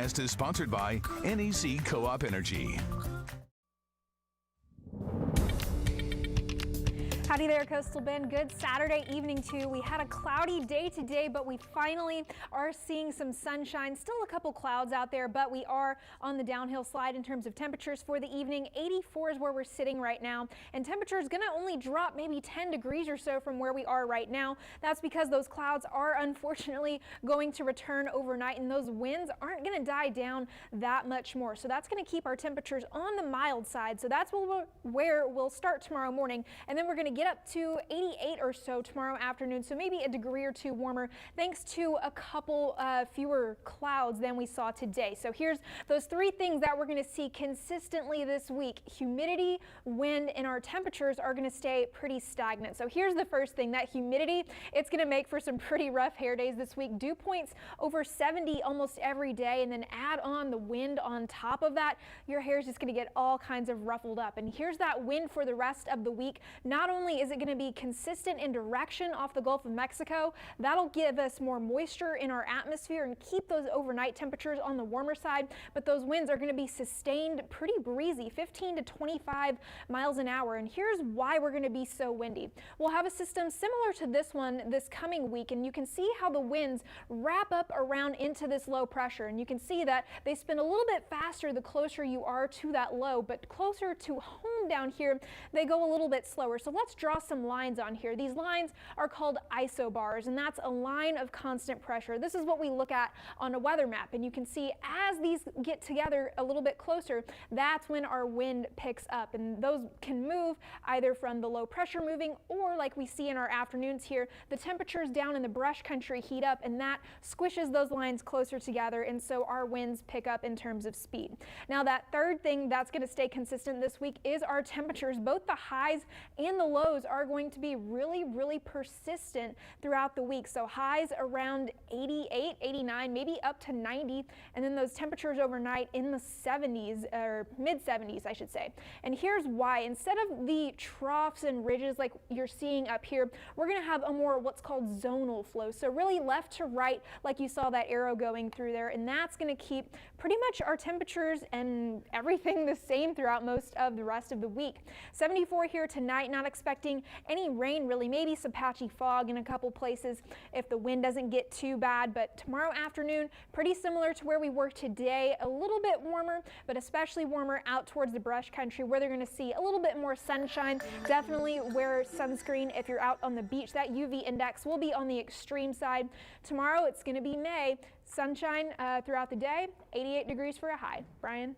forecast is sponsored by NEC Co-op Energy. Howdy there, Coastal Bend. Good Saturday evening to you. We had a cloudy day today, but we finally are seeing some sunshine. Still a couple clouds out there, but we are on the downhill slide in terms of temperatures for the evening. 84 is where we're sitting right now, and temperature is going to only drop maybe 10 degrees or so from where we are right now. That's because those clouds are unfortunately going to return overnight, and those winds aren't going to die down that much more. So that's going to keep our temperatures on the mild side. So that's where we'll start tomorrow morning, and then we're going to get up to 88 or so tomorrow afternoon, so maybe a degree or two warmer thanks to a couple fewer clouds than we saw today. So here's those three things that we're going to see consistently this week. Humidity, wind, and our temperatures are going to stay pretty stagnant. So here's the first thing, that humidity. It's going to make for some pretty rough hair days this week. Dew points over 70 almost every day, and then add on the wind on top of that. Your hair is just going to get all kinds of ruffled up. And here's that wind for the rest of the week. Not only is it going to be consistent in direction off the Gulf of Mexico, that'll give us more moisture in our atmosphere and keep those overnight temperatures on the warmer side, but those winds are going to be sustained pretty breezy, 15 to 25 miles an hour. And here's why we're going to be so windy. We'll have a system similar to this one this coming week, and you can see how the winds wrap up around into this low pressure, and you can see that they spin a little bit faster the closer you are to that low, but closer to home down here they go a little bit slower. So let's draw some lines on here. These lines are called isobars, and that's a line of constant pressure. This is what we look at on a weather map, and you can see as these get together a little bit closer, that's when our wind picks up, and those can move either from the low pressure moving, or like we see in our afternoons here, the temperatures down in the brush country heat up, and that squishes those lines closer together, and so our winds pick up in terms of speed. Now that third thing that's going to stay consistent this week is our temperatures. Both the highs and the lows are going to be really persistent throughout the week. So highs around 88, 89, maybe up to 90, and then those temperatures overnight in the 70s, or mid 70s I should say. And here's why. Instead of the troughs and ridges like you're seeing up here, we're going to have a more what's called zonal flow. So really left to right, like you saw that arrow going through there, and that's going to keep pretty much our temperatures and everything the same throughout most of the rest of the week. 74 here tonight, not expecting any rain really, maybe some patchy fog in a couple places if the wind doesn't get too bad, but tomorrow afternoon pretty similar to where we were today, a little bit warmer, but especially warmer out towards the brush country where they're going to see a little bit more sunshine. Definitely wear sunscreen if you're out on the beach. That UV index will be on the extreme side. Tomorrow it's going to be May, sunshine throughout the day, 88 degrees for a high. Brian?